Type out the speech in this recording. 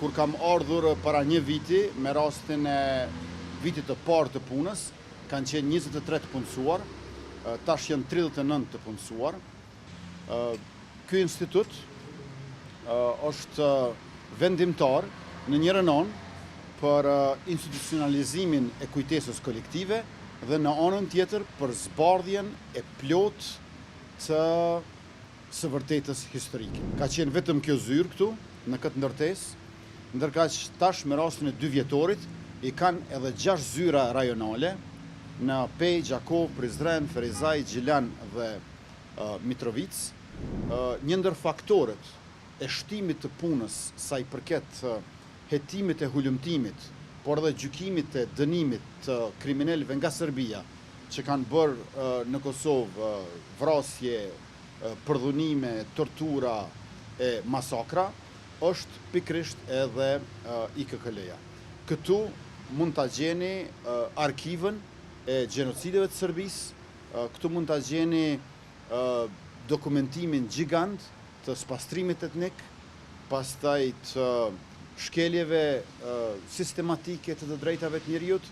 kur kam ardhur para një viti, me rastin e vitit të parë të punës, kanë qenë 23 të punësuar, tash janë 39 të punësuar. Ky institut është vendimtar në njërin anë për institucionalizimin e kujtesës kolektive dhe në anën tjetër për zbardhjen e plot të së vërtetës historike. Ka qenë vetëm kjo zyrë këtu, në këtë ndërtesë, ndërkaq tash me rastin e 2 vjetorit i kanë edhe 6 zyra rajonale në Pej, Gjakov, Prizren, Ferizaj, Gjilan dhe Mitrovic. Një ndër faktorët e shtimit të punës sa i përket hetimit e hulumtimit, por edhe gjykimit e dënimit të kriminalëve nga Serbia, që kanë bërë në Kosovë vrasje, përdhunime, tortura e masakra, është pikrisht edhe IKKL-ja. Këtu mund ta gjeni arkivën e gjenocideve të Serbisë, këtu mund ta gjeni dokumentimin gjigant të spastrimit etnik, pastaj të shkeljeve sistematike të drejtave të njerëzit,